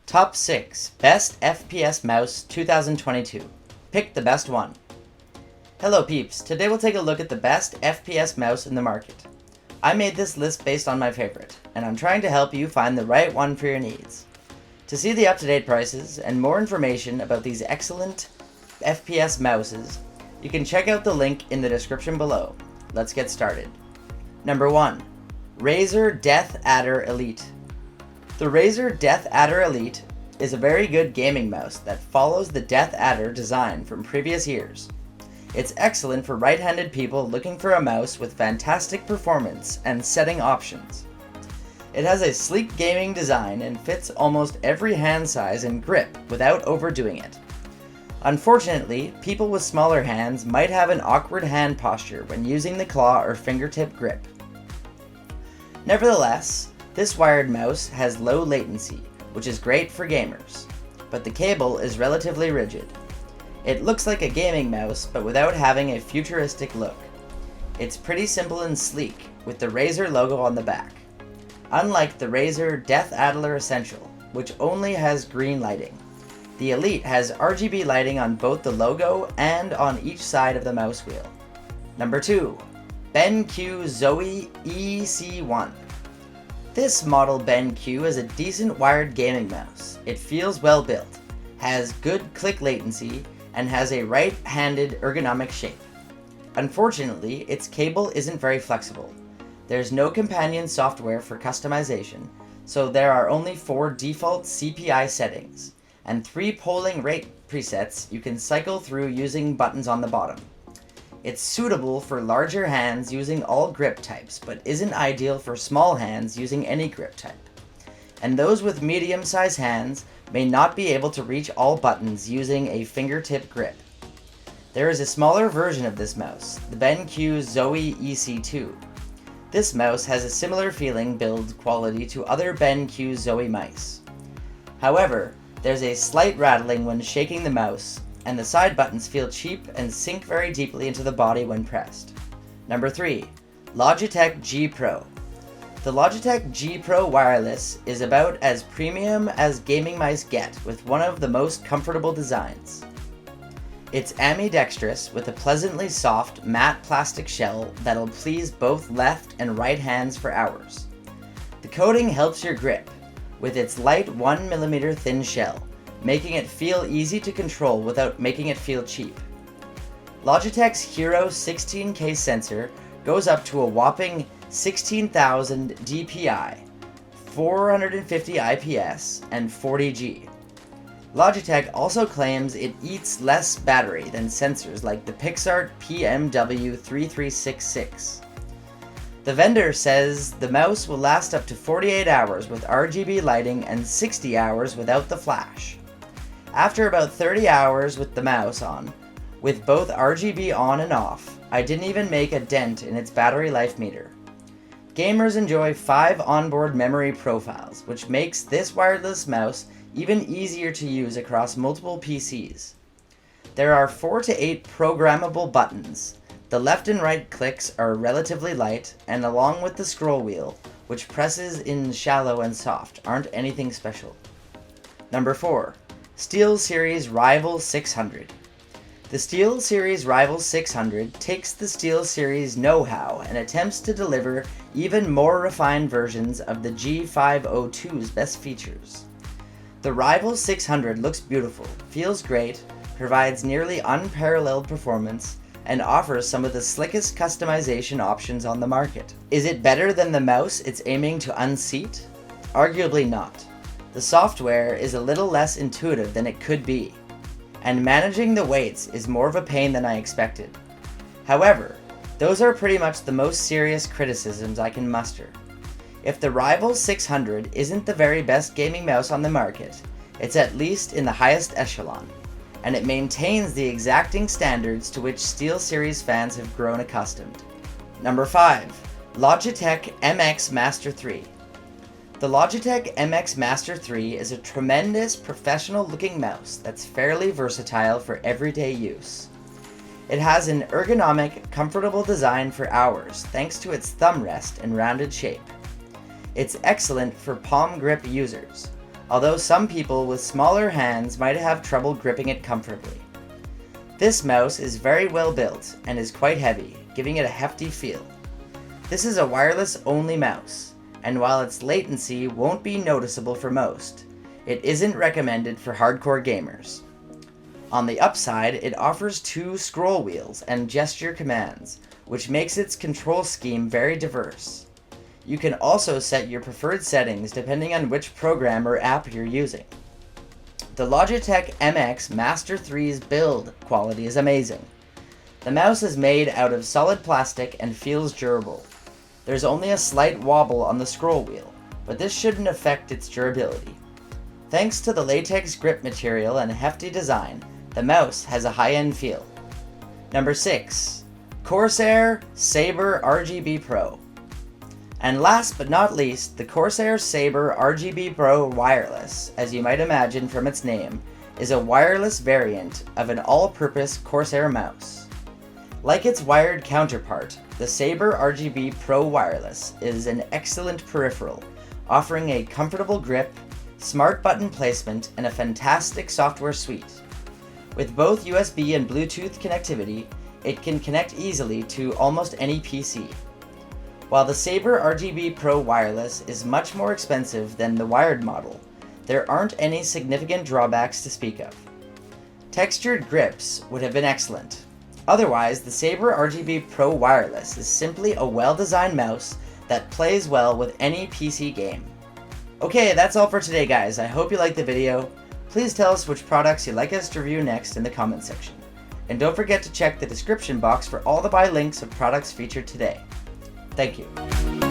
Top 6 Best FPS Mouse 2022. Pick the best one. Hello peeps, today we'll take a look at the best FPS mouse in the market. I made this list based on my favorite, and I'm trying to help you find the right one for your needs. To see the up-to-date prices and more information about these excellent FPS mouses, you can check out the link in the description below. Let's get started. Number 1. Razer DeathAdder Elite. The Razer DeathAdder Elite is a very good gaming mouse that follows the DeathAdder design from previous years. It's excellent for right-handed people looking for a mouse with fantastic performance and setting options. It has a sleek gaming design and fits almost every hand size and grip without overdoing it. Unfortunately, people with smaller hands might have an awkward hand posture when using the claw or fingertip grip. Nevertheless, this wired mouse has low latency, which is great for gamers, but the cable is relatively rigid. It looks like a gaming mouse, but without having a futuristic look. It's pretty simple and sleek, with the Razer logo on the back. Unlike the Razer DeathAdder Essential, which only has green lighting, the Elite has RGB lighting on both the logo and on each side of the mouse wheel. Number 2. BenQ Zowie EC1. This Model BenQ is a decent wired gaming mouse. It feels well built, has good click latency, and has a right-handed ergonomic shape. Unfortunately, its cable isn't very flexible. There's no companion software for customization, so there are only 4 default CPI settings, and 3 polling rate presets you can cycle through using buttons on the bottom. It's suitable for larger hands using all grip types, but isn't ideal for small hands using any grip type. And those with medium-sized hands may not be able to reach all buttons using a fingertip grip. There is a smaller version of this mouse, the BenQ Zowie EC2. This mouse has a similar feeling build quality to other BenQ Zowie mice. However, there's a slight rattling when shaking the mouse, and the side buttons feel cheap and sink very deeply into the body when pressed. Number 3. Logitech G Pro. The Logitech G Pro wireless is about as premium as gaming mice get, with one of the most comfortable designs. It's ambidextrous with a pleasantly soft, matte plastic shell that'll please both left and right hands for hours. The coating helps your grip, with its light 1mm thin shell, making it feel easy to control without making it feel cheap. Logitech's Hero 16K sensor goes up to a whopping 16,000 dpi, 450 IPS, and 40G. Logitech also claims it eats less battery than sensors like the Pixart PMW3366. The vendor says the mouse will last up to 48 hours with RGB lighting and 60 hours without the flash. After about 30 hours with the mouse on, with both RGB on and off, I didn't even make a dent in its battery life meter. Gamers enjoy 5 onboard memory profiles, which makes this wireless mouse even easier to use across multiple PCs. There are 4 to 8 programmable buttons. The left and right clicks are relatively light, and along with the scroll wheel, which presses in shallow and soft, aren't anything special. Number 4. SteelSeries Rival 600. The SteelSeries Rival 600 takes the SteelSeries know-how and attempts to deliver even more refined versions of the G502's best features. The Rival 600 looks beautiful, feels great, provides nearly unparalleled performance, and offers some of the slickest customization options on the market. Is it better than the mouse it's aiming to unseat? Arguably not. The software is a little less intuitive than it could be, and managing the weights is more of a pain than I expected. However, those are pretty much the most serious criticisms I can muster. If the Rival 600 isn't the very best gaming mouse on the market, it's at least in the highest echelon, and it maintains the exacting standards to which SteelSeries fans have grown accustomed. Number 5. Logitech MX Master 3. The Logitech MX Master 3 is a tremendous professional-looking mouse that's fairly versatile for everyday use. It has an ergonomic, comfortable design for hours thanks to its thumb rest and rounded shape. It's excellent for palm grip users. although some people with smaller hands might have trouble gripping it comfortably. This mouse is very well built and is quite heavy, giving it a hefty feel. This is a wireless only mouse, and while its latency won't be noticeable for most, it isn't recommended for hardcore gamers. On the upside, it offers 2 scroll wheels and gesture commands, which makes its control scheme very diverse. You can also set your preferred settings depending on which program or app you're using. The Logitech MX Master 3's build quality is amazing. The mouse is made out of solid plastic and feels durable. There's only a slight wobble on the scroll wheel, but this shouldn't affect its durability. Thanks to the latex grip material and hefty design, the mouse has a high-end feel. Number 6. Corsair SABRE RGB PRO. And last but not least, the Corsair SABRE RGB PRO Wireless, as you might imagine from its name, is a wireless variant of an all-purpose Corsair mouse. Like its wired counterpart, the SABRE RGB PRO Wireless is an excellent peripheral, offering a comfortable grip, smart button placement, and a fantastic software suite. With both USB and Bluetooth connectivity, it can connect easily to almost any PC. While the SABRE RGB PRO Wireless is much more expensive than the wired model, there aren't any significant drawbacks to speak of. Textured grips would have been excellent. Otherwise, the SABRE RGB PRO Wireless is simply a well-designed mouse that plays well with any PC game. Okay, that's all for today, guys. I hope you liked the video. Please tell us which products you'd like us to review next in the comments section. And don't forget to check the description box for all the buy links of products featured today. Thank you.